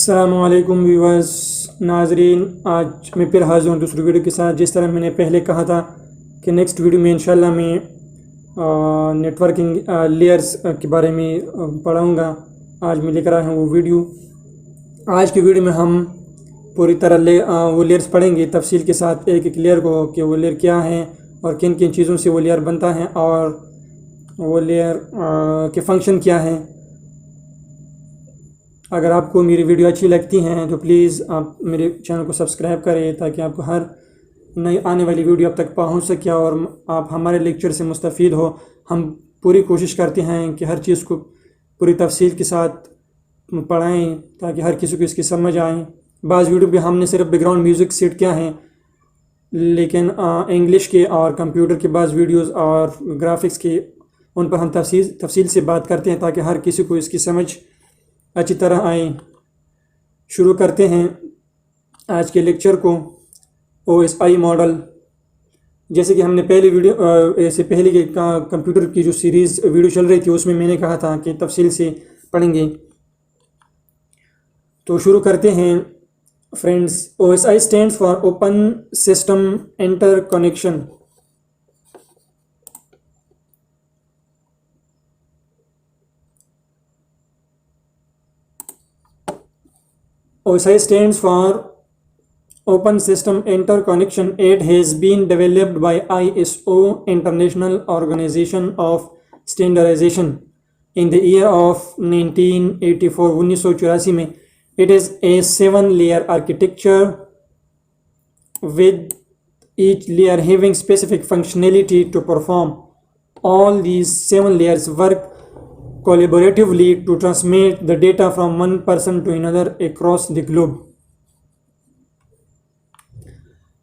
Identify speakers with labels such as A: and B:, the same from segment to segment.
A: अस्सलामुअलैकुम व्यूअर्स नाजरीन, आज मैं फिर हाज़िर हूँ दूसरी वीडियो के साथ। जिस तरह मैंने पहले कहा था कि नेक्स्ट वीडियो में इंशाल्लाह मैं नेटवर्किंग लेयर्स के बारे में पढ़ाऊँगा। आज मैं लेकर आया हूँ वो वीडियो। आज की वीडियो में हम पूरी तरह वो लेयर्स पढ़ेंगे तफसील के साथ, एक एक लेयर को, कि वो लेयर क्या है और किन किन चीज़ों से वो लेयर बनता है और वो लेयर के फंक्शन क्या है। अगर आपको मेरी वीडियो अच्छी लगती हैं तो प्लीज़ आप मेरे चैनल को सब्सक्राइब करें ताकि आपको हर नई आने वाली वीडियो अब तक पहुंच सके और आप हमारे लेक्चर से मुस्तफ़ीद हो। हम पूरी कोशिश करते हैं कि हर चीज़ को पूरी तफसील के साथ पढ़ाएं ताकि हर किसी को इसकी समझ आए। बाज़ वीडियो पे हमने सिर्फ बैकग्राउंड म्यूज़िक सेट किया है, लेकिन इंग्लिश के और कंप्यूटर के बाज़ वीडियोज़ और ग्राफिक्स के उन पर हम तफसील से बात करते हैं ताकि हर किसी को इसकी समझ अच्छी तरह आए। शुरू करते हैं आज के लेक्चर को। OSI मॉडल, जैसे कि हमने पहले वीडियो ऐसे पहले के कंप्यूटर की जो सीरीज़ वीडियो चल रही थी उसमें मैंने कहा था कि तफसील से पढ़ेंगे। तो शुरू करते हैं friends. OSI stands for open system interconnection. OSI stands for Open System Interconnection. It has been developed by ISO, International Organization of Standardization, in the year of 1984, 1984 में। It is a 7-layer architecture with each layer having specific functionality to perform. All these 7 layers work collaboratively to transmit the data from one person to another across the globe.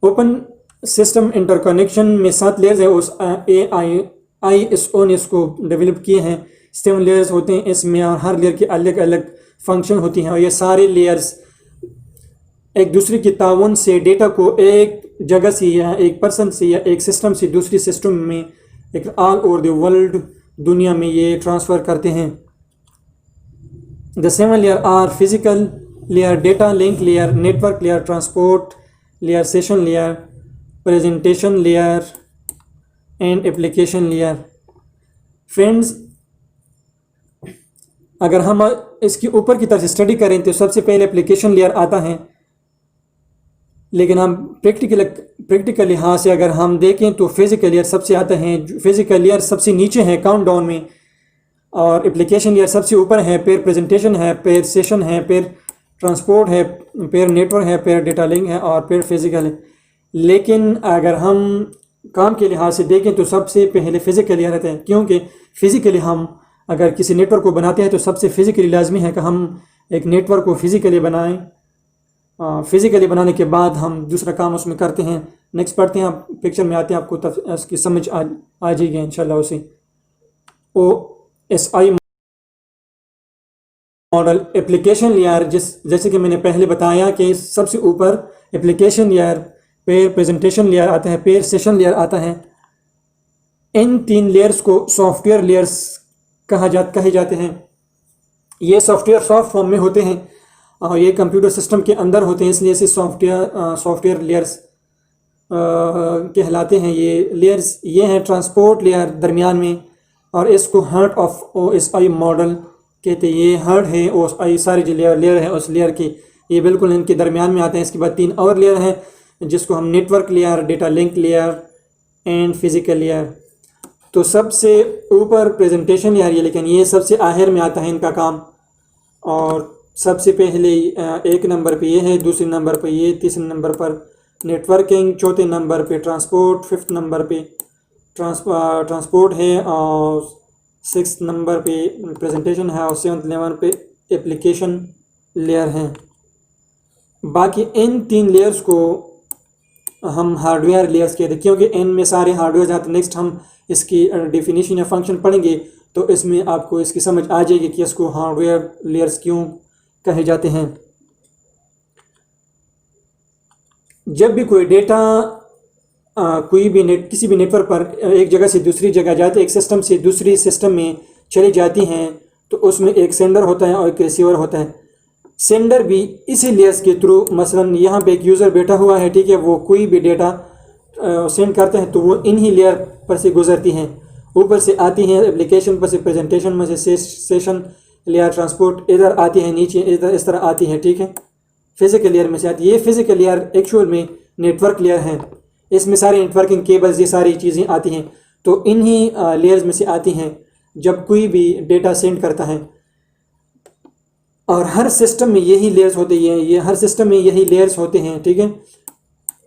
A: Open system interconnection में 7 layers है। उस ISO ने इसको develop किए हैं। 7 layers होते हैं इसमें और हर लेयर की अलग अलग फंक्शन होती हैं और ये सारे लेयर्स एक दूसरे के ताउन से डेटा को एक जगह से या एक पर्सन से या एक सिस्टम से दूसरी सिस्टम में एक ऑल ओवर द वर्ल्ड दुनिया में ये ट्रांसफ़र करते हैं। The 7 layer are physical layer, data link layer, network layer, transport layer, session layer, presentation layer and application layer. Friends, अगर हम इसकी ऊपर की तरफ स्टडी करें तो सबसे पहले एप्लीकेशन लेयर आता है, लेकिन हम प्रैक्टिकल लिहाज से अगर हम देखें तो फिजिकल लेयर सबसे आता है। फिजिकल लेयर सबसे नीचे है काउंट डाउन में और एप्लीकेशन लेयर सबसे ऊपर है, फिर प्रेजेंटेशन है, फिर सेशन है, फिर ट्रांसपोर्ट है, फिर नेटवर्क है, फिर डेटा लिंक है और फिर फिजिकल है। लेकिन अगर हम काम के लिहाज से देखें तो सबसे पहले फिजिकल लेयर आता है, क्योंकि फिजिकली हम अगर किसी नेटवर्क को बनाते हैं तो सबसे फिजिकली लाजमी है कि हम एक नेटवर्क को फिजिकली बनाएं। फिजिकली बनाने के बाद हम दूसरा काम उसमें करते हैं। नेक्स्ट पढ़ते हैं, आप पिक्चर में आते हैं, आपको उसकी समझ आ जाएगी इंशाल्लाह उसे। OSI मॉडल एप्लीकेशन लेयर, जैसे कि मैंने पहले बताया कि सबसे ऊपर एप्लीकेशन लेयर, फिर प्रेजेंटेशन लेयर आता है, फिर सेशन लेयर आता है। इन 3 लेयर्स को सॉफ्टवेयर लेयर्स कहे जाते हैं। ये सॉफ्टवेयर सॉफ्ट फॉर्म में होते हैं और ये कंप्यूटर सिस्टम के अंदर होते हैं, इसलिए इसे सॉफ्टवेयर लेयर्स कहलाते हैं। ये लेयर्स ये हैं ट्रांसपोर्ट लेयर दरमियान में, और इसको हार्ट ऑफ OSI मॉडल कहते हैं। ये हार्ट है OSI, सारी जो लेयर है उस लेयर की, ये बिल्कुल इनके दरमियान में आते हैं। इसके बाद 3 और लेयर हैं जिसको हम network layer, data link layer and physical layer. तो सबसे ऊपर प्रेजेंटेशन लेयर, लेकिन ये सबसे आखिर में आता है इनका काम। और सबसे पहले 1 नंबर पे ये है, दूसरे नंबर पे ये, तीसरे नंबर पर नेटवर्किंग, चौथे नंबर पे ट्रांसपोर्ट, 5th नंबर पे ट्रांसपोर्ट है और 6th नंबर पे प्रेजेंटेशन है और 7th नंबर पे एप्लीकेशन लेयर है। बाकी इन 3 लेयर्स को हम हार्डवेयर लेयर्स कहते हैं, क्योंकि इनमें सारे हार्डवेयर जाते हैं। नेक्स्ट हम इसकी डेफिनेशन या फंक्शन पढ़ेंगे तो इसमें आपको इसकी समझ आ जाएगी कि इसको हार्डवेयर लेयर्स क्यों कहे जाते हैं। जब भी कोई डेटा किसी भी नेटवर्क पर एक जगह से दूसरी जगह जाते, एक सिस्टम से दूसरी सिस्टम में चली जाती हैं, तो उसमें एक सेंडर होता है और एक रिसीवर होता है। सेंडर भी इसी लेयर्स के थ्रू, मसलन यहाँ पे एक यूज़र बैठा हुआ है, ठीक है, वो कोई भी डेटा सेंड करते हैं तो वो इन्हीं लेयर पर से गुजरती हैं, ऊपर से आती हैं एप्लीकेशन पर से, प्रेजेंटेशन में से सेशन लेयर, ट्रांसपोर्ट इधर आती है, नीचे इधर इस तरह आती है, ठीक है, फिजिकल लेयर में से आती है। ये फिजिकल लेयर एक्चुअल में नेटवर्क लेयर है, इसमें सारे नेटवर्किंग केबल्स ये सारी चीज़ें आती हैं, तो इन्हीं लेयर्स में से आती हैं जब कोई भी डेटा सेंड करता है। और हर सिस्टम में यही लेयर्स होती हैं, ये हर सिस्टम में यही लेयर्स होते हैं, ठीक है।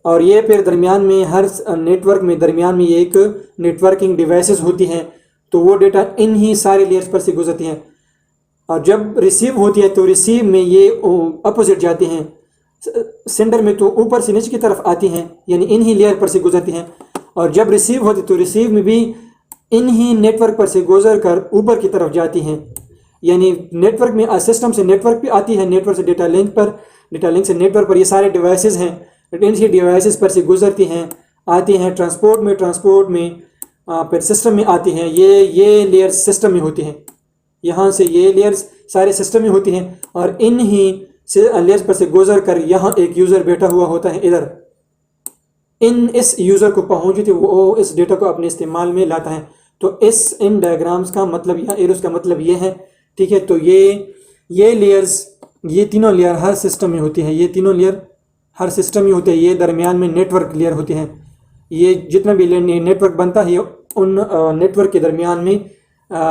A: और ये फिर दरमियान में हर नेटवर्क में दरमियान में ये एक नेटवर्किंग डिवाइसेस होती हैं, तो वो डेटा इन्हीं सारे लेयर्स पर से गुजरती हैं। और जब रिसीव होती है तो रिसीव में ये अपोजिट जाती हैं, सेंडर में तो ऊपर से नीचे की तरफ आती हैं, यानी इन्हीं लेयर पर से गुजरती हैं। और जब रिसीव होती तो रिसीव में भी इन्हीं नेटवर्क पर से गुजर कर ऊपर की तरफ जाती हैं, यानी नेटवर्क में सिस्टम से नेटवर्क पे आती है, नेटवर्क से डेटा लिंक पर, डेटा लिंक से नेटवर्क पर, ये सारे डिवाइसेस हैं, इन्हीं डिवाइसेस पर से गुजरती हैं, आती हैं ट्रांसपोर्ट में फिर सिस्टम में आती हैं। ये लेयर्स सिस्टम में होती हैं, यहाँ से ये लेयर्स सारे सिस्टम में होती हैं, और इन्हीं लेयर्स पर से गुजर कर यहाँ एक यूज़र बैठा हुआ होता है इधर, इस यूज़र को पहुँची थी वो इस डेटा को अपने इस्तेमाल में लाता है। तो इन डायग्राम्स का मतलब या एरोस का मतलब ये है, ठीक है। तो ये लेयर्स, ये तीनों लेयर हर सिस्टम में होती है, ये तीनों लेयर हर सिस्टम में होते हैं। ये दरमियान में नेटवर्क लेयर होती हैं, ये जितना भी नेटवर्क बनता है उन नेटवर्क के दरमियान में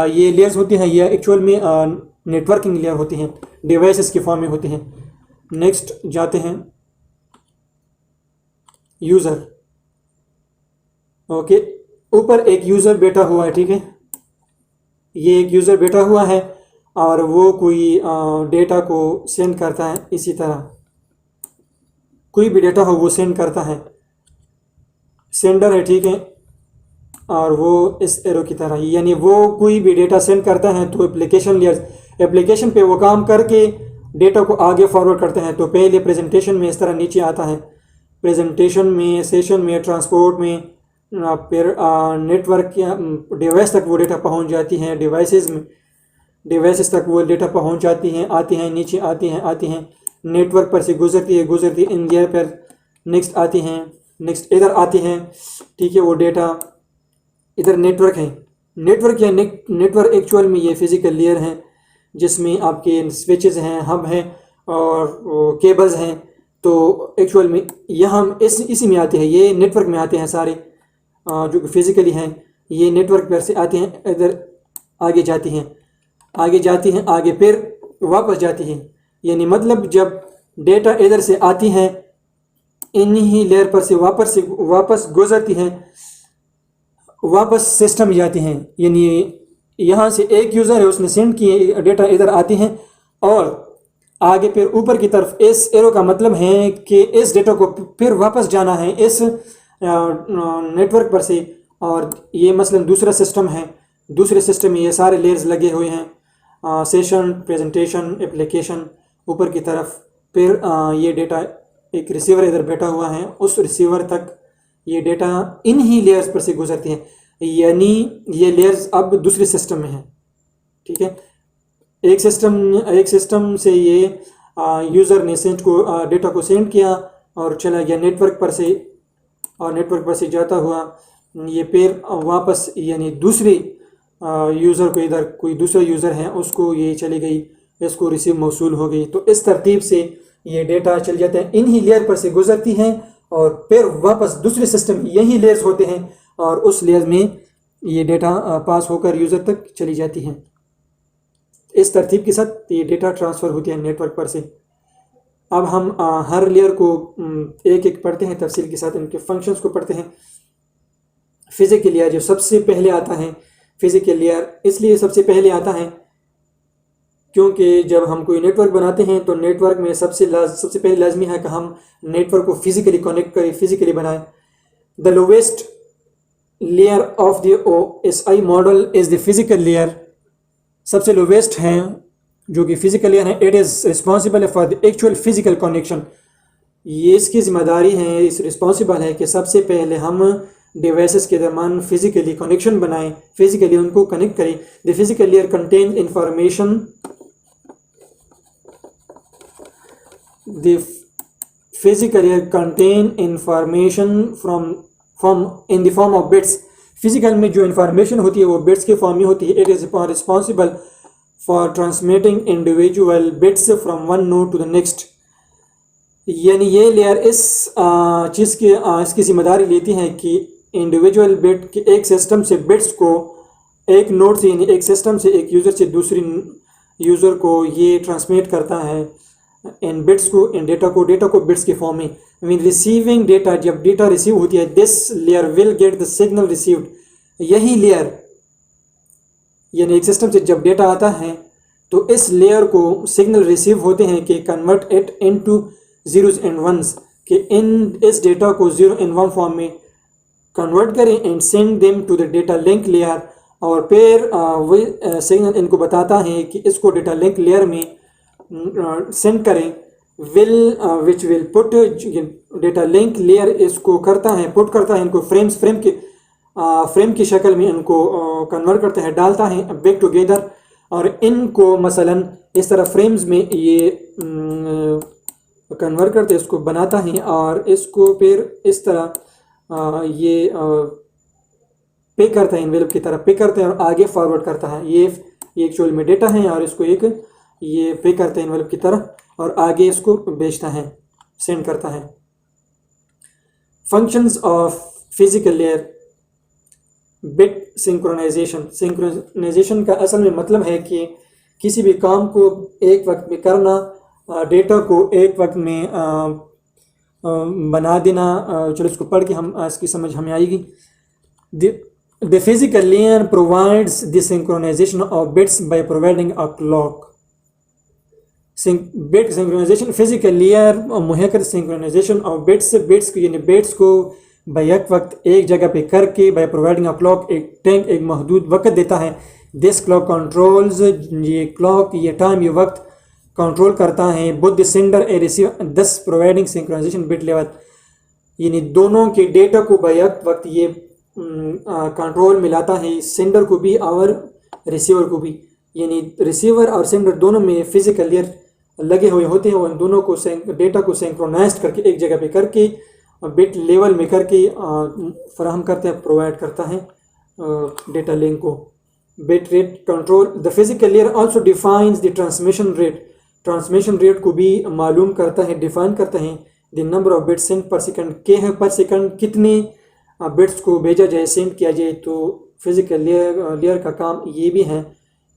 A: ये लेयर्स होती हैं, ये एक्चुअल में नेटवर्किंग लेयर होती हैं, डिवाइसेस के फॉर्म में होती हैं। नेक्स्ट जाते हैं यूज़र। ओके, ऊपर एक यूज़र बैठा हुआ है, ठीक है, ये एक यूज़र बैठा हुआ है और वो कोई डेटा को सेंड करता है, इसी तरह कोई भी डेटा हो वो सेंड करता है, सेंडर है, ठीक है, और वो इस एरो की तरह, यानी वो कोई भी डेटा सेंड करता है तो एप्लीकेशन पे वो काम करके डेटा को आगे फॉरवर्ड करते हैं। तो पहले प्रेजेंटेशन में इस तरह नीचे आता है, प्रेजेंटेशन में, सेशन में, ट्रांसपोर्ट में, फिर नेटवर्क या डिवाइस तक वो डेटा पहुंच जाती हैं, डिवाइसेस तक वो डेटा पहुंच जाती हैं, आती हैं, नीचे आती हैं, नेटवर्क पर से गुजरती है इन लेयर पर, नेक्स्ट आती हैं, नेक्स्ट इधर आती हैं, ठीक है, वो डेटा इधर नेटवर्क है। नेटवर्क एक्चुअल में ये फिजिकल लेयर है जिसमें आपके स्विचेस हैं, हब हैं और केबल्स हैं। तो एक्चुअल में यहाँ इसी में आते हैं, ये नेटवर्क में आते हैं सारे जो कि फिजिकली हैं, ये नेटवर्क पर से आते हैं, इधर आगे जाती हैं, आगे फिर वापस जाती हैं। यानी मतलब जब डेटा इधर से आती हैं इन्हीं लेयर पर से वापस गुजरती हैं, वापस सिस्टम में जाती हैं। यानी यहाँ से एक यूज़र है, उसने सेंड किए डेटा, इधर आती हैं और आगे फिर ऊपर की तरफ, इस एरो का मतलब है कि इस डेटा को फिर वापस जाना है इस नेटवर्क पर से। और ये मसलन दूसरा सिस्टम है, दूसरे सिस्टम में ये सारे लेयर्स लगे हुए हैं, सेशन, प्रेजेंटेशन, एप्लीकेशन, ऊपर की तरफ फिर ये डेटा एक रिसीवर इधर बैठा हुआ है, उस रिसीवर तक ये डेटा इन्हीं लेयर्स पर से गुजरती हैं, यानी ये लेयर्स अब दूसरे सिस्टम में हैं, ठीक है। एक सिस्टम से ये यूज़र ने डेटा को सेंड किया और चला गया नेटवर्क पर से, और नेटवर्क पर से जाता हुआ ये फिर वापस, यानी दूसरे यूज़र को, इधर कोई दूसरा यूज़र है उसको ये चली गई, इसको रिसीव मौसूल हो गई। तो इस तरतीब से ये डेटा चल जाता है, इन्हीं लेयर पर से गुजरती हैं और फिर वापस दूसरे सिस्टम, यही लेयर्स होते हैं और उस लेयर में ये डेटा पास होकर यूज़र तक चली जाती हैं। इस तरतीब के साथ ये डेटा ट्रांसफ़र होती है नेटवर्क पर से। अब हम हर लेयर को एक एक पढ़ते हैं, तफसील के साथ इनके फंक्शंस को पढ़ते हैं। फिजिकल लेयर जो सबसे पहले आता है, फिजिकल लेयर इसलिए सबसे पहले आता है क्योंकि जब हम कोई नेटवर्क बनाते हैं तो नेटवर्क में सबसे पहले लाजमी है कि हम नेटवर्क को फिजिकली कनेक्ट करें, फिजिकली बनाएं। The lowest layer of the OSI model is the physical layer, सबसे लोवेस्ट हैं जो कि फिजिकल लेयर है। It is responsible for the actual physical connection, ये इसकी जिम्मेदारी है, इस रिस्पॉन्सिबल है कि सबसे पहले हम डिवाइसेस के दरमियान फिजिकली कनेक्शन बनाएं, फिजिकली उनको कनेक्ट करें। The physical layer contain information the physical layer contain information from in the form of bits. Physical में जो इंफॉर्मेशन होती है वो बिट्स के फॉर्म में होती है। It is responsible for transmitting individual bits from one node to the next. यानी ये लेयर इस चीज़ की इसकी जिम्मेदारी लेती है कि इंडिविजुअल बिट के एक सिस्टम से बिट्स को एक नोड से यानी एक सिस्टम से एक यूज़र से दूसरी यूज़र को ये ट्रांसमिट करता है इन बिट्स को, इन डेटा को बिट्स के फॉर्म में। मीन रिसीविंग डेटा, जब डेटा रिसीव होती है, this layer will get the signal received. यही लेयर यानी एक सिस्टम से जब डेटा आता है तो इस लेयर को सिग्नल रिसीव होते हैं कि convert it into zeros and ones, कि इस डेटा को जीरो एंड वन फॉर्म में कन्वर्ट करें and send them to the data link layer. और फिर वही सिग्नल इनको बताता है कि इसको डेटा लिंक लेयर में सेंड करें। Which will put, data link layer इसको करता है, पुट करता है इनको फ्रेम की शक्ल में इनको कन्वर्ट करता है, डालता है बैक टुगेदर। और इनको मसलन इस तरह फ्रेम्स में ये कन्वर्ट करते, इसको बनाता है और इसको फिर इस तरह ये पे करता है, एनवेलप की तरह पे करता है और आगे फॉरवर्ड करता है। ये एक्चुअल में डेटा है और इसको एक ये पे करता है एनवेलप की तरह और आगे इसको भेजता है, सेंड करता है। Functions of physical layer. Bit synchronization. Synchronization का असल में मतलब है कि किसी भी काम को एक वक्त में करना, डेटा को एक वक्त में बना देना। चलो इसको पढ़ के हम इसकी समझ हमें आएगी। The physical layer provides the synchronization of bits by providing a clock. Bit synchronization, physical layer मुहैया कर synchronization of bits को यानी बिट्स को बैक वक्त एक जगह पे करके by providing a clock, एक महदूद वक्त देता है। This clock controls, ये clock, ये टाइम, ये वक्त कंट्रोल करता है both the sender and receiver, thus providing synchronization bit level। यानी दोनों के डेटा को बैक वक्त ये कंट्रोल मिलाता है, सेंडर को भी और रिसीवर को भी। यानी रिसीवर और सेंडर दोनों में फिजिकल लेयर लगे हुए होते हैं और उन दोनों को डेटा को सिंक्रोनाइज्ड करके एक जगह पे करके बिट लेवल में करके फराहम करते हैं, प्रोवाइड करता है डेटा लिंक को। Bit rate control. The physical layer also defines the transmission rate. Transmission rate को भी मालूम करता है, डिफाइन करता है। The number of bits send पर सेकंड, के है पर सेकंड कितने बिट्स को भेजा जाए, सेंड किया जाए। तो फिजिकल लेयर का काम ये भी है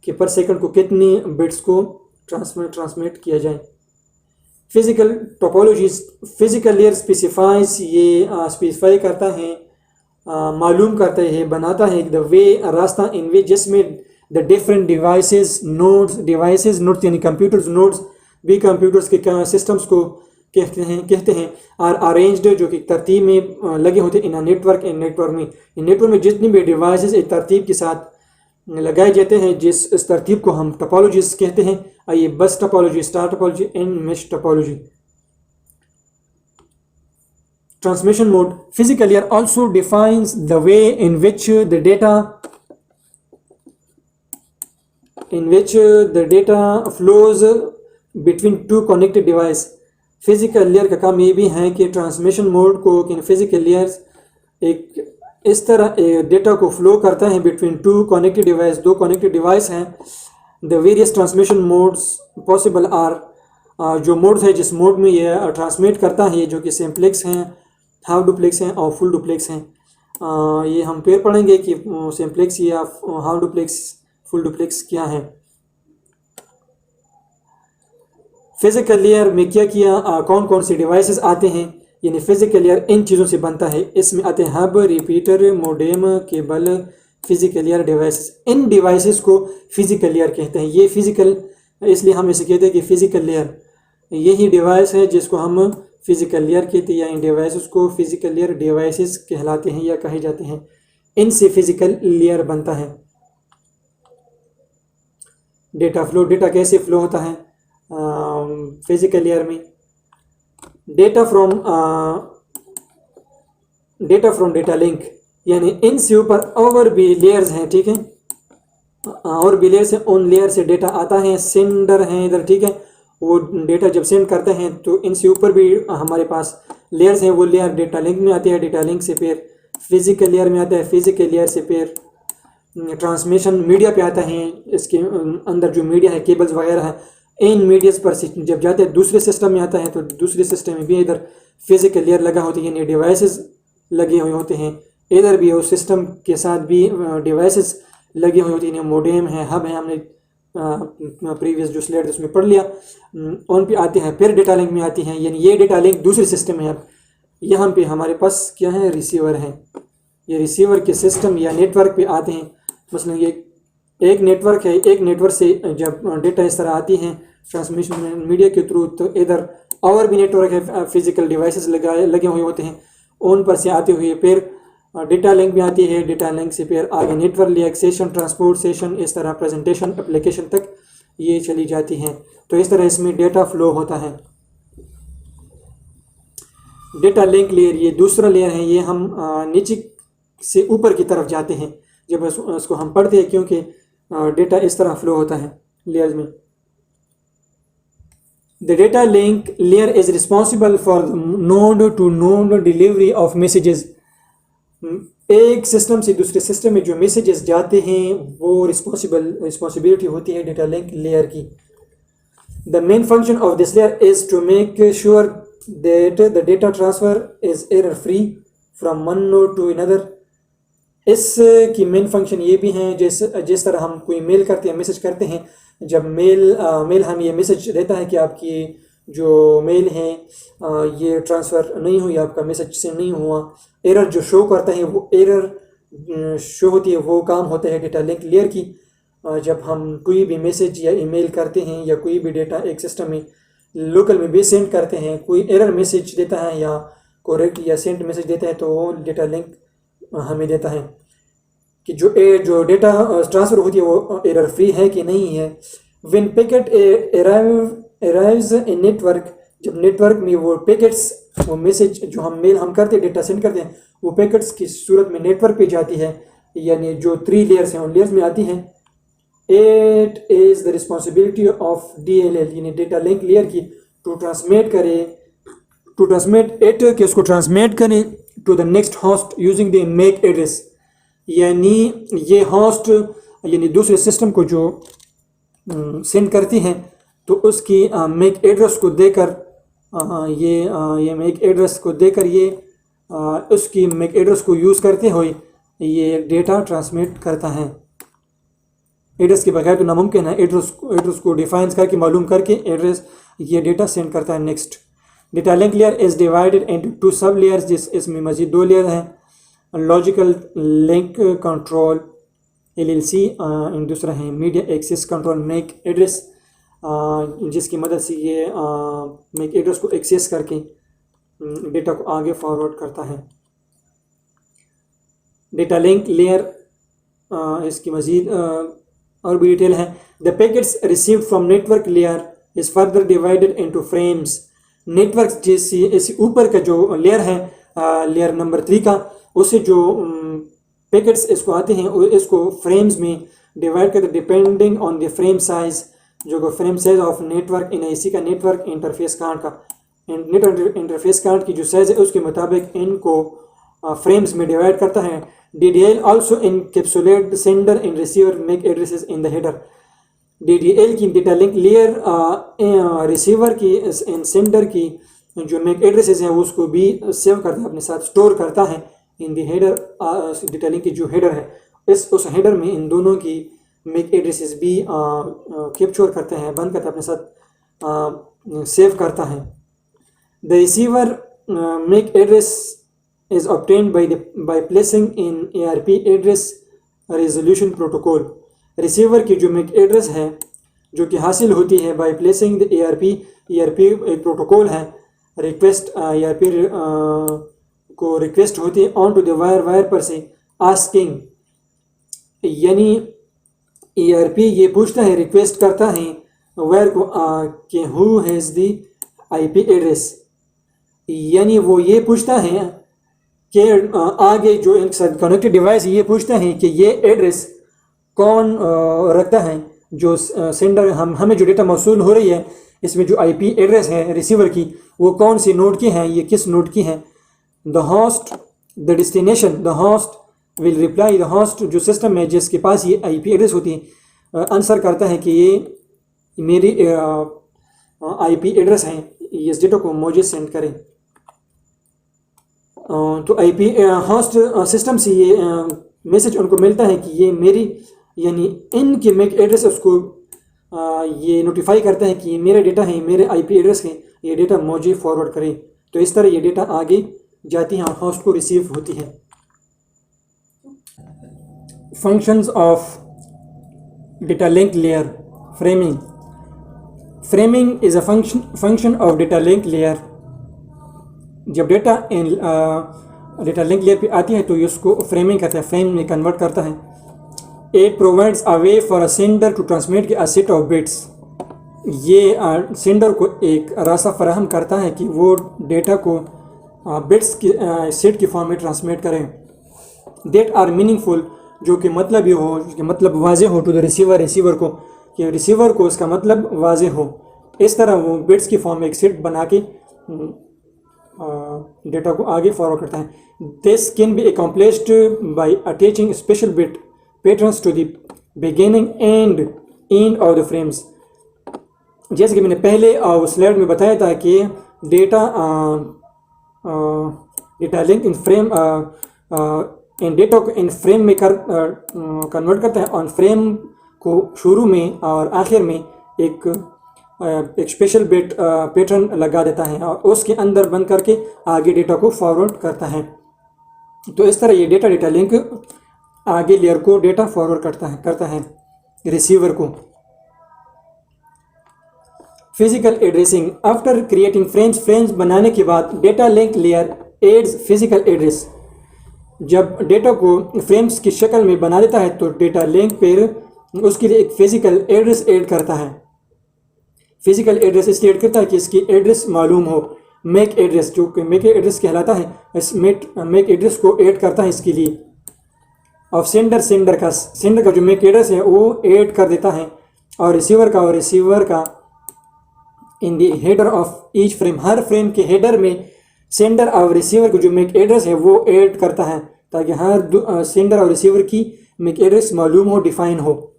A: कि पर सेकंड को कितने बिट्स को ट्रांसमिट किया जाए। Physical topologies. Physical layer specifies, ये स्पेसिफाई करता है, मालूम करता है, बनाता है द वे, रास्ता इन वे जिसमें द डिफरेंट डिवाइसेस नोड्स यानी कंप्यूटर्स, नोड्स भी कंप्यूटर्स के सिस्टम्स को कहते हैं और अरेंज्ड, जो कि तरतीब में लगे होते हैं इन नेटवर्क। नेटवर्क में जितनी भी डिवाइसेस एक तरतीब के साथ लगाए जाते हैं, इस तरतीब को हम टोपोलॉजीज कहते हैं। आइए बस topology, star topology and mesh topology. Transmission mode. Physical layer also defines the way in which the data flows between two connected device. Physical layer का काम ये भी है कि ट्रांसमिशन मोड को कि फिजिकल लेयर्स एक इस तरह डेटा को फ्लो करता है बिटवीन टू कनेक्टेड डिवाइस, दो कनेक्टेड डिवाइस हैं। The various transmission modes possible are, जो मोड्स है जिस मोड में ये ट्रांसमिट करता है, जो कि सिंप्लेक्स हैं, हाफ डुप्लेक्स हैं और फुल डुप्लेक्स हैं। ये हम फिर पढ़ेंगे कि सिंप्लेक्स या हाफ डुप्लेक्स, फुल डुप्लेक्स क्या है। फिजिकल लेयर में क्या कौन कौन से डिवाइसेस आते हैं, यानी फिजिकल लेयर इन चीज़ों से बनता है। इसमें आते हैं hub, repeater, modem, cable, physical layer devices. इन डिवाइसेस को फिजिकल लेयर कहते हैं। ये फिजिकल, इसलिए हम इसे कहते हैं कि फिजिकल लेयर यही डिवाइस है जिसको हम फिजिकल लेयर कहते हैं, या इन डिवाइसेस को फिजिकल लेयर डिवाइसेस कहलाते हैं या कहे जाते हैं। इनसे फिजिकल लेयर बनता है। Data flow. डेटा कैसे फ्लो होता है फिजिकल लेयर में? डेटा फ्रॉम डेटा लिंक, यानी इनसे ऊपर और भी लेयर्स हैं, ठीक है, और भी लेयर से उन लेयर से डेटा आता है, सेंडर है इधर, ठीक है, वो डेटा जब सेंड करते हैं तो इनसे ऊपर भी हमारे पास लेयर्स हैं। वो लेयर डेटा लिंक में आती है, डेटा लिंक से फिर फिजिकल लेयर में आता है, फिजिकल लेयर से फिर ट्रांसमिशन मीडिया पे आता है। इसके अंदर जो मीडिया है, केबल्स वगैरह है, इन मीडियाज़ पर से जब जाते हैं दूसरे सिस्टम में आता है तो दूसरे सिस्टम में भी इधर फिजिकल लेयर लगा होती है, यानी डिवाइसेस लगे हुए होते हैं। इधर भी उस सिस्टम के साथ भी डिवाइसेस लगे हुए होते हैं, मोडेम है, हब है, हमने प्रीवियस जो स्लाइड उसमें पढ़ लिया। उन पे आते हैं, फिर डेटा लिंक में आती हैं, यानी ये डेटा लिंक दूसरे सिस्टम में। अब यहाँ पे हमारे पास क्या है, रिसीवर है। ये रिसीवर के सिस्टम या नेटवर्क पे आते हैं। मसलन ये एक नेटवर्क है, एक नेटवर्क से जब डेटा इस तरह आती हैं ट्रांसमिशन मीडिया के थ्रू, तो इधर और भी नेटवर्क है, फिजिकल डिवाइसेस लगे हुए होते हैं, उन पर से आते हुए फिर डेटा लिंक में आती है। डेटा लिंक से फिर आगे network link, session, transport session, इस तरह प्रेजेंटेशन एप्लीकेशन तक ये चली जाती हैं। तो इस तरह इसमें डेटा फ्लो होता है। डेटा लिंक लेयर ये दूसरा लेयर है। ये हम नीचे से ऊपर की तरफ जाते हैं जब उसको हम पढ़ते हैं, क्योंकि डेटा इस तरह फ्लो होता है लेयर्स में। The data link layer is responsible for node to node delivery of messages. एक सिस्टम से दूसरे सिस्टम में जो मैसेजेस जाते हैं वो रिस्पॉन्सिबिलिटी होती है डेटा लिंक लेयर की। The main function of this layer is to make sure that the data transfer is error free from one node to another. इसकी मेन फंक्शन ये भी हैं, जिस तरह हम कोई मेल करते हैं, मैसेज करते हैं, जब मेल हम ये मैसेज देता है कि आपकी जो मेल है ये ट्रांसफ़र नहीं हुई, आपका मैसेज से नहीं हुआ, एरर जो शो करता है वो एरर शो होती है, वो काम होता है डेटा लिंक लेयर की। जब हम कोई भी मैसेज या ईमेल करते हैं या कोई भी डेटा एक सिस्टम में लोकल में भी सेंड करते हैं, कोई एरर मैसेज देता है या करेक्ट या सेंड मैसेज देता है, तो वो डेटा लिंक हमें देता है कि जो डेटा ट्रांसफ़र होती है वो एरर फ्री है कि नहीं है। When packet arrives in network, जब नेटवर्क में वो पैकेट्स, वो मैसेज जो हम मेल हम करते हैं, डेटा सेंड करते हैं, वो पैकेट्स की सूरत में नेटवर्क पे जाती है, यानी जो 3 लेयर्स हैं उन लेयर्स में आती हैं। It is the responsibility of DLL यानी डेटा लिंक लेयर की टू ट्रांसमिट इट, कि उसको ट्रांसमिट करें to the next host using the MAC address, यानी ये होस्ट यानी दूसरे सिस्टम को जो सेंड करती हैं तो उसकी मेक एड्रेस को देकर ये मेक एड्रेस को देकर ये उसकी मेक एड्रेस को यूज़ करते हुए ये डेटा ट्रांसमिट करता है। एड्रेस के बगैर तो नामुमकिन है, एड्रेस को डिफाइन करके मालूम करके एड्रेस ये डेटा सेंड करता है। Next, data link layer is divided into 2 सब लेयर्स, इसमें मज़ीद 2 लेयर हैं। लॉजिकल लिंक कंट्रोल LLC, दूसरा है media access control MAC address, जिसकी मदद से ये मेक एड्रेस को एक्सेस करके डेटा को आगे फॉरवर्ड करता है। डेटा लिंक लेयर इसकी मज़ीद और भी डिटेल है। The packets received from network layer is further divided into frames. Network जैसी इसी ऊपर का जो लेयर है, लेयर नंबर 3 का, उससे जो पैकेट्स इसको आते हैं इसको फ्रेम्स में डिवाइड करते depending on the frame size, जो frame size of network NIC का नेटवर्क इंटरफेस कार्ड का नेटवर्क इंटरफेस कार्ड की जो साइज है उसके मुताबिक इनको फ्रेम्स में डिवाइड करता है। DDL also encapsulate the sender and receiver MAC addresses in the header. DDL की डेटा लिंक लेयर रिसीवर की एंड सेंडर की जो MAC एड्रेसेस हैं उसको भी सेव करता है, अपने साथ स्टोर करता है इन दी हेडर। डेटा लिंक की जो हेडर है उस हेडर में इन दोनों की MAC एड्रेसेस भी कैप्चर करते हैं, बंद करते हैं, अपने साथ सेव करता है। The receiver MAC address is obtained by placing in ARP address resolution protocol. Receiver की जो MAC एड्रेस है जो कि हासिल होती है by placing the ARP एक प्रोटोकॉल है, रिक्वेस्ट ARP को रिक्वेस्ट होती है ऑन टू द वायर पर से आस्किंग, यानी ARP ये पूछता है, रिक्वेस्ट करता है वायर को कि who has the IP address, यानी वो ये पूछता है कि आगे जो कनेक्टेड डिवाइस ये पूछता है कि ये एड्रेस कौन रखता है, जो सेंडर हमें जो डेटा मौसूल हो रही है इसमें जो आईपी एड्रेस है रिसीवर की वो कौन सी नोड की हैं, ये किस नोड की हैं। The host, the destination, the host will reply, the host जो सिस्टम है जिसके पास ये आईपी एड्रेस होती है आंसर करता है कि ये मेरी आईपी एड्रेस है, इस डेटा को मुझे सेंड करें। तो आईपी होस्ट सिस्टम से ये मैसेज उनको मिलता है कि ये मेरी यानी इनके मैक एड्रेस उसको ये नोटिफाई करता है कि ये मेरा डेटा है, मेरे आईपी एड्रेस है, ये डेटा मुझे फॉरवर्ड करें। तो इस तरह ये डेटा आगे जाती है और होस्ट को रिसीव होती है। Functions of data link layer. Framing. Framing is a function of data link layer. जब डेटा डेटा लिंक लेयर पे आती है तो इसको फ्रेमिंग कहते हैं, फ्रेम में कन्वर्ट करता है। It provides a way for a sender to transmit a set of bits. ये सेंडर को एक रास्ता फराहम करता है कि वो डेटा को बिट्स की सेट की फॉर्म में ट्रांसमिट करें। देट आर मीनिंगफुल, जो कि मतलब ये हो, कि मतलब वाज़ेह हो टू द रिसीवर, रिसीवर को, कि रिसीवर को उसका मतलब वाज़ेह हो। इस तरह वो बिट्स की फॉर्म में एक सेट बना के डेटा को आगे फॉरवर्ड करता है। This can be accomplished by attaching special bit patterns to the beginning and end of the frames. जैसे कि मैंने पहले स्लाइड में बताया था कि डेटा डेटा लिंक इन फ्रेम इन डेटा को इन फ्रेम में कन्वर्ट करता है और फ्रेम को शुरू में और आखिर में एक स्पेशल बिट पैटर्न लगा देता है और उसके अंदर बंद करके आगे डेटा को फॉरवर्ड करता है। तो इस तरह ये डेटा लिंक आगे लेयर को डेटा फॉरवर्ड करता है रिसीवर को। Physical addressing. After creating frames बनाने के बाद data link layer adds physical address. जब डेटा को फ्रेम्स की शक्ल में बना देता है तो डेटा लिंक पर उसके लिए एक फिजिकल एड्रेस ऐड करता है। फिजिकल एड्रेस इसलिए ऐड करता है कि इसकी एड्रेस मालूम हो। मैक एड्रेस, जो कि मैक एड्रेस कहलाता है, इस मैक एड्रेस को ऐड करता है इसके लिए। और सेंडर का जो मैक एड्रेस है वो ऐड कर देता है और रिसीवर का इन the header of each frame, her frame के हेडर में सेंडर और रिसीवर को जो मैक एड्रेस है वो ऐड करता है ताकि हर सेंडर और रिसीवर की मैक एड्रेस मालूम हो, डिफाइन हो।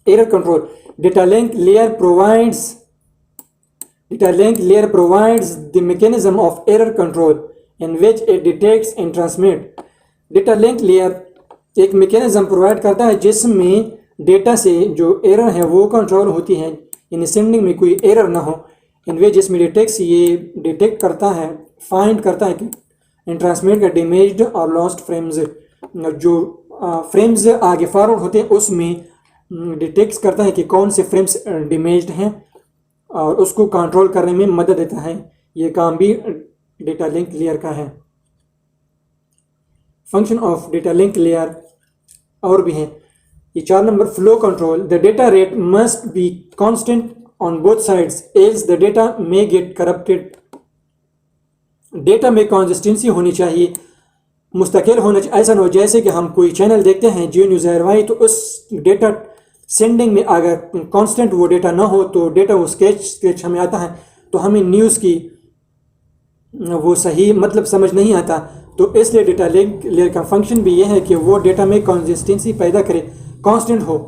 A: Error control. Data link layer provides the mechanism of error control in which it detects and transmit। Data link layer एक मैकेनिज्म प्रोवाइड करता है जिसमें डेटा से जो एरर है वो कंट्रोल होती है, इन सेंडिंग में कोई एरर ना हो। इन वे जिसमें ये डिटेक्ट करता है, फाइंड करता है कि इन ट्रांसमिट का डैमेज्ड और लॉस्ट फ्रेम्स, जो फ्रेम्स आगे फॉरवर्ड होते हैं उसमें डिटेक्ट करता है कि कौन से फ्रेम्स डैमेज्ड हैं और उसको कंट्रोल करने में मदद देता है। ये काम भी डेटा लिंक लेयर का है। Function of data link layer और भी हैं। ये 4 number flow control. The data rate must be constant on both sides else the data may gate corrupted. Data में कंसिस्टेंसी होनी चाहिए, मुस्तकिल होना चाहिए। ऐसा ना हो जैसे कि हम कोई चैनल देखते हैं जियो न्यूज़ एयरवाई, तो उस डेटा सेंडिंग में अगर कांस्टेंट वो डेटा ना हो तो डेटा वो स्केच हमें आता है तो हमें न्यूज़ की वो सही मतलब समझ नहीं आता। तो इसलिए डेटा लिंक लेयर का फंक्शन भी ये है कि वो डेटा में कंसिस्टेंसी पैदा करे, कांस्टेंट हो,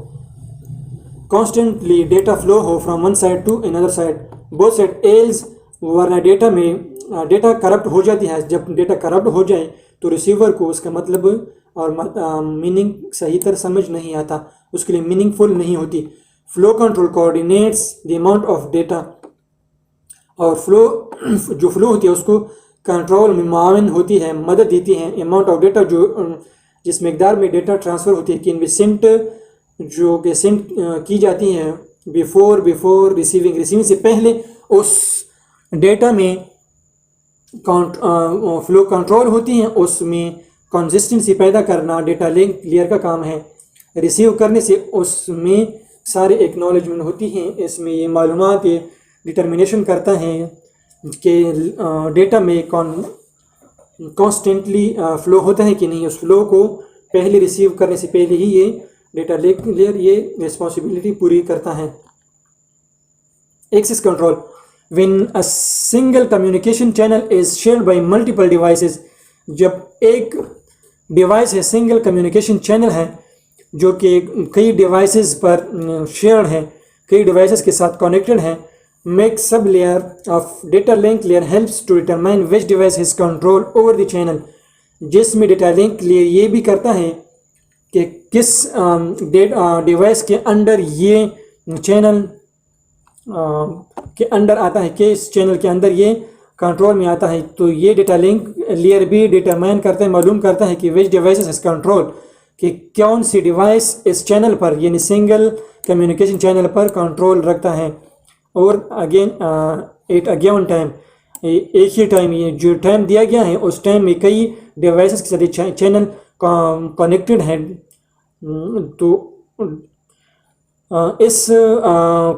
A: कॉन्स्टेंटली डेटा फ्लो हो from one side to another side, both side else, वरना डेटा में डेटा करप्ट हो जाती है। जब डेटा करप्ट हो जाए तो रिसीवर को उसका मतलब और मीनिंग सही तरह समझ नहीं आता, उसके लिए मीनिंगफुल नहीं होती। Flow control coordinates the amount of data, और जो फ्लो होती है उसको कंट्रोल में मावन होती है, मदद देती है। अमाउंट ऑफ डेटा जो जिस मकदार में डेटा ट्रांसफ़र होती है कि इनमें सेंट जो कि सेंड की जाती हैं बिफोर रिसीविंग से पहले उस डेटा में फ्लो कंट्रोल होती हैं, उसमें कंसिस्टेंसी पैदा करना डेटा लिंक लेयर का काम है। रिसीव करने से उसमें सारे एक्नॉलेजमेंट होती हैं, इसमें ये मालूमात ये डिटर्मिनेशन करता है कि डेटा में कॉन्स्टेंटली फ़्लो होता है कि नहीं। उस फ्लो को पहले रिसीव करने से पहले ही ये डेटा लिंक लेयर ये रिस्पॉन्सिबिलिटी पूरी करता है। Access control, when a single communication channel is shared by multiple devices, जब एक डिवाइस है, सिंगल कम्युनिकेशन चैनल है जो कि कई डिवाइसेस पर शेयर्ड है, कई डिवाइसेस के साथ कनेक्टेड है, MAC sub layer of data link layer helps to determine which device has control over the channel, जिसमें डेटा लिंक लेयर ये भी करता है कि किस डिवाइस के अंडर ये चैनल के अंडर आता है, किस चैनल के अंदर ये कंट्रोल में आता है। तो ये डेटा लिंक लेयर भी डिटरमाइन करता है, मालूम करता है कि विच डिवाइस इज कंट्रोल, कि कौन सी डिवाइस इस चैनल पर यानी सिंगल कम्युनिकेशन चैनल पर कंट्रोल रखता है। और again at a given time, एक ही टाइम, ये जो टाइम दिया गया है उस टाइम में कई डिवाइसेस के साथ चैनल कनेक्टेड हैं। तो इस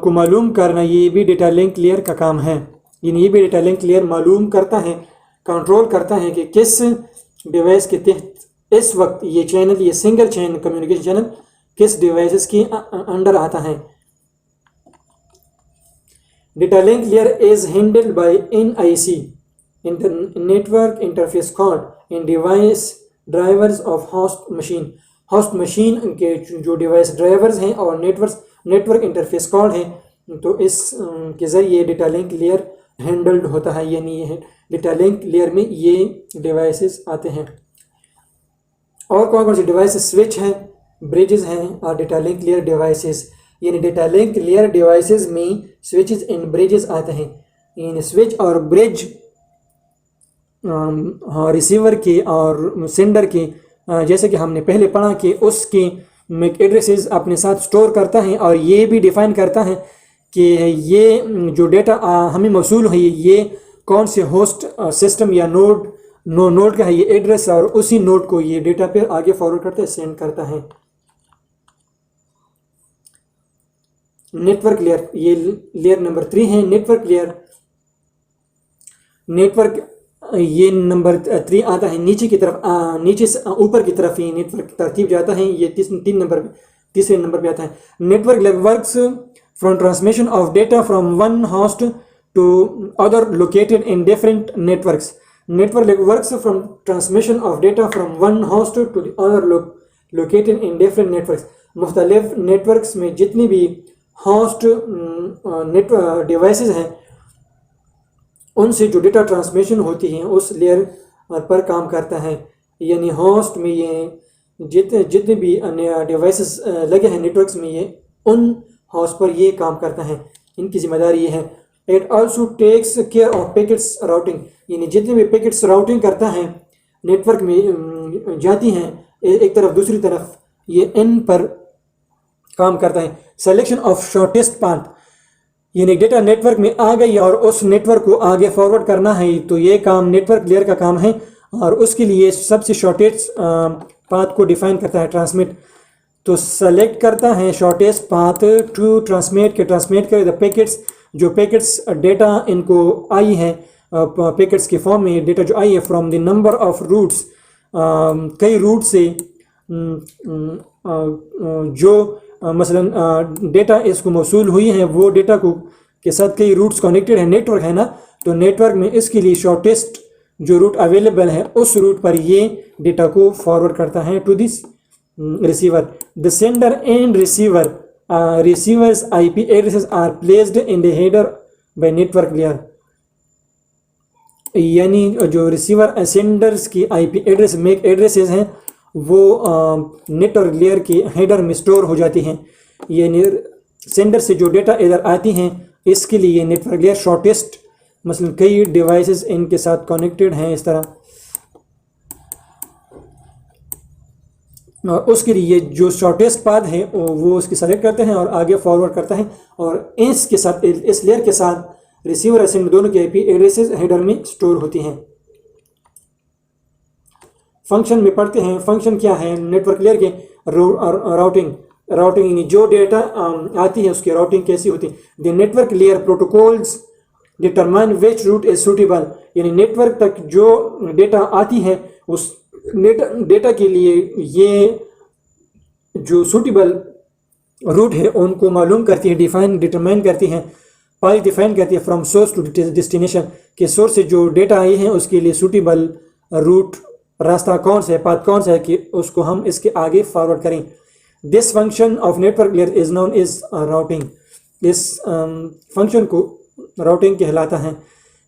A: को मालूम करना ये भी डेटा लिंक लेयर का काम है, यानी ये भी डेटा लिंक लेयर मालूम करता है, कंट्रोल करता है कि किस डिवाइस के तहत इस वक्त ये चैनल, ये सिंगल चैनल कम्युनिकेशन चैनल किस डिवाइसेस के अंडर आता है। Data link layer is handled by NIC, network interface card, in device drivers of host machine, host machine के जो डिवाइस ड्राइवर्स हैं और नेटवर्क इंटरफेस कार्ड है, तो इस के ज़रिए डेटा लिंक लेयर हैंडल्ड होता है, यानी ये डेटा लिंक लेयर में ये डिवाइसेस आते हैं। और कौन कौन सी डिवाइसेस, स्विच हैं, ब्रिजेस हैं और डेटा लिंक लेयर डिवाइसेस, यानी डेटा लिंक लेयर डिवाइसेस में स्विचेस एंड ब्रिजेस आते हैं। इन स्विच और ब्रिज रिसीवर के और सेंडर के, जैसे कि हमने पहले पढ़ा कि उसके मैक एड्रेसेस अपने साथ स्टोर करता है और ये भी डिफाइन करता है कि ये जो डेटा हमें मौसूल है ये कौन से होस्ट सिस्टम या नोड का है ये एड्रेस, और उसी नोड को ये डेटा पे आगे फॉरवर्ड करता है, सेंड करता है। नेटवर्क लेयर, ये लेयर नंबर 3 है। नेटवर्क लेयर, नेटवर्क ये नंबर 3 आता है नीचे की तरफ, नीचे से ऊपर की तरफ ये नेटवर्क तरतीब जाता है, ये तीसरे नंबर पे आता है। Network layer works from transmission of data from one host to other located in different networks. Network layer works from transmission of data from one host to other located in different networks. मुख्तलिफ networks में जितनी भी host devices हैं उनसे जो data transmission होती है उस लेयर पर काम करता है, यानी होस्ट में ये जितने भी डिवाइसेस लगे हैं नेटवर्क्स में, ये उन होस्ट पर ये काम करता है, इनकी जिम्मेदारी ये है। It also takes care of packets routing, यानी जितने भी पैकेट्स राउटिंग करता है नेटवर्क में जाती हैं एक तरफ दूसरी तरफ, ये इन पर काम करता है। सिलेक्शन ऑफ शॉर्टेस्ट पाथ, यानी डेटा नेटवर्क में आ गई और उस नेटवर्क को आगे फॉरवर्ड करना है, तो ये काम नेटवर्क लेयर का काम है और उसके लिए सबसे शॉर्टेस्ट पाथ को डिफाइन करता है ट्रांसमिट। तो सेलेक्ट करता है शॉर्टेस्ट पाथ टू ट्रांसमिट करे द पैकेट्स, जो पैकेट्स डेटा इनको आई है पैकेट्स के फॉर्म में डेटा जो आई है from the number of routes, कई रूट से जो मसलन डेटा इसको मौसूल हुई है वो डेटा को के साथ कई रूट्स कनेक्टेड है, नेटवर्क है ना, तो नेटवर्क में इसके लिए शॉर्टेस्ट जो रूट अवेलेबल है उस रूट पर ये डेटा को फॉरवर्ड करता है to this receiver. The sender and receiver receivers IP addresses are placed in the header by network layer, यानी जो रिसीवर सेंडर्स की IP एड्रेस मैक एड्रेसेस हैं वो नेटवर्क लेयर के हेडर में स्टोर हो जाती हैं, यानी सेंडर से जो डेटा इधर आती हैं इसके लिए नेटवर्क लेयर शॉर्टेस्ट, मसलन कई डिवाइसेस इनके साथ कनेक्टेड हैं इस तरह, और उसके लिए जो शॉर्टेस्ट पाथ है वो उसकी सेलेक्ट करते हैं और आगे फॉरवर्ड करता है, और इसके साथ इस लेयर के साथ रिसीवर और सेंडर दोनों की IP एड्रेसेस हेडर में स्टोर होती हैं। फंक्शन में पढ़ते हैं, फंक्शन क्या है नेटवर्क लेयर के, राउटिंग यानी जो डेटा आती है उसकी राउटिंग कैसी होती है। The network layer protocols determine which route is suitable, यानी नेटवर्क तक जो डेटा आती है उस डेटा के लिए ये जो सूटेबल रूट है उनको मालूम करती है, डिटरमाइन करती हैं। पाथ डिफाइन करती है फ्रॉम सोर्स टू डेस्टिनेशन, के सोर्स से जो डेटा आई है उसके लिए सूटेबल रूट, रास्ता कौन सा है, पाथ कौन सा है कि उसको हम इसके आगे फॉरवर्ड करें। This function of network layer is known is routing. इस फंक्शन को राउटिंग कहलाता है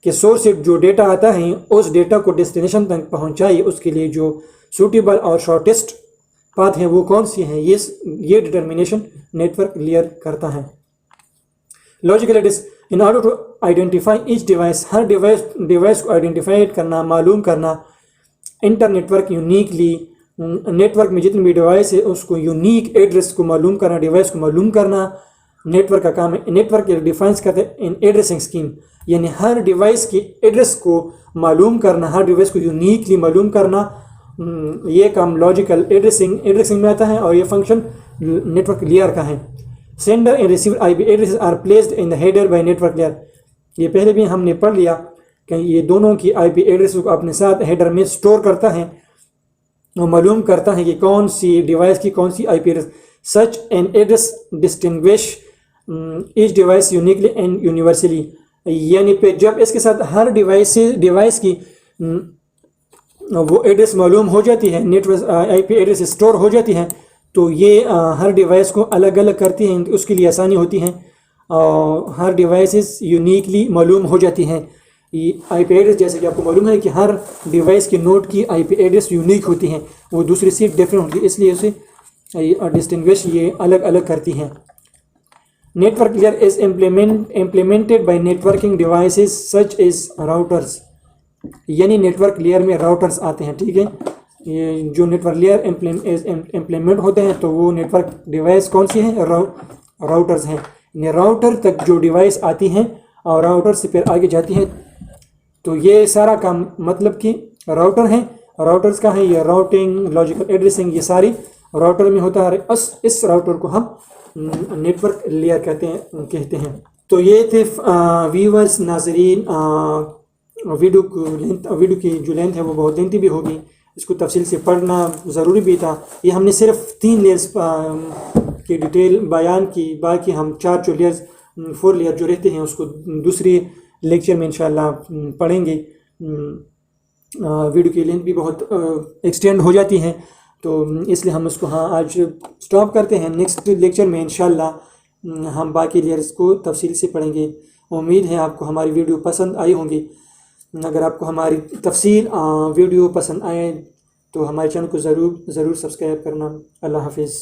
A: कि सोर्स से जो डेटा आता है उस डेटा को डेस्टिनेशन तक पहुंचाई, उसके लिए जो सूटेबल और शॉर्टेस्ट पाथ है वो कौन सी है, ये डिटर्मिनेशन नेटवर्क लेयर करता है। Logical address, in order to identify each device, हर डिवाइस को आइडेंटिफाई करना, मालूम करना, इंटर नेटवर्क यूनिकली, नेटवर्क में जितनी भी डिवाइस है उसको यूनिक एड्रेस को मालूम करना, डिवाइस को मालूम करना नेटवर्क का काम है। नेटवर्क डिफाइंस करते हैं इन एड्रेसिंग स्कीम, यानी हर डिवाइस की एड्रेस को मालूम करना, हर डिवाइस को यूनिकली मालूम करना, ये काम लॉजिकल एड्रेसिंग में आता है और ये फंक्शन नेटवर्क लेयर का है। Sender and receiver IP addresses are placed in the header by network layer, ये पहले भी हमने पढ़ लिया कि ये दोनों की आईपी एड्रेस को अपने साथ हेडर में स्टोर करता है और मालूम करता है कि कौन सी डिवाइस की कौन सी IP address. Such an address distinguish each device uniquely and universally, यानी पे जब इसके साथ हर डिवाइस की वो एड्रेस मालूम हो जाती है, नेटवर्क आईपी एड्रेस स्टोर हो जाती है, तो ये हर डिवाइस को अलग अलग करती हैं, उसके लिए आसानी होती है और हर डिवाइसेस यूनिकली मालूम हो जाती हैं। ये आईपी एड्रेस जैसे कि आपको मालूम है कि हर डिवाइस के नोड की आईपी एड्रेस यूनिक होती हैं, वो दूसरी से डिफरेंट होती है, इसलिए उसे डिस्टिंग्विश ये अलग अलग करती हैं। Network layer is implemented by networking devices such as routers, यानी नेटवर्क लेयर में राउटर्स आते हैं, ठीक है। ये जो नेटवर्क लेयर इम्प्लीमेंट होते हैं तो वो नेटवर्क डिवाइस कौन सी है, राउटर्स हैं। यानी राउटर तक जो डिवाइस आती हैं और राउटर से फिर आगे जाती हैं, तो ये सारा काम मतलब कि राउटर हैं, राउटर्स का है ये राउटिंग, लॉजिकल एड्रेसिंग, ये सारी राउटर में होता है। इस राउटर को हम नेटवर्क लेयर कहते हैं। तो ये थे व्यूअर्स, नाजरीन, वीडियो की जो लेंथ है वो बहुत लेंथी भी होगी, इसको तफसील से पढ़ना ज़रूरी भी था। ये हमने सिर्फ 3 लेयर्स की डिटेल बयान की, बाकी हम 4 लेयर जो रहते हैं उसको दूसरे लेक्चर में इंशाल्लाह पढ़ेंगे। वीडियो की लेंथ भी बहुत एक्सटेंड हो जाती है, तो इसलिए हम उसको आज स्टॉप करते हैं। नेक्स्ट लेक्चर में इंशाल्लाह हम बाकी लेयर्स को तफसील से पढ़ेंगे। उम्मीद है आपको हमारी वीडियो पसंद आई होंगी। अगर आपको हमारी तफसील वीडियो पसंद आए तो हमारे चैनल को ज़रूर सब्सक्राइब करना। अल्लाह हाफिज़।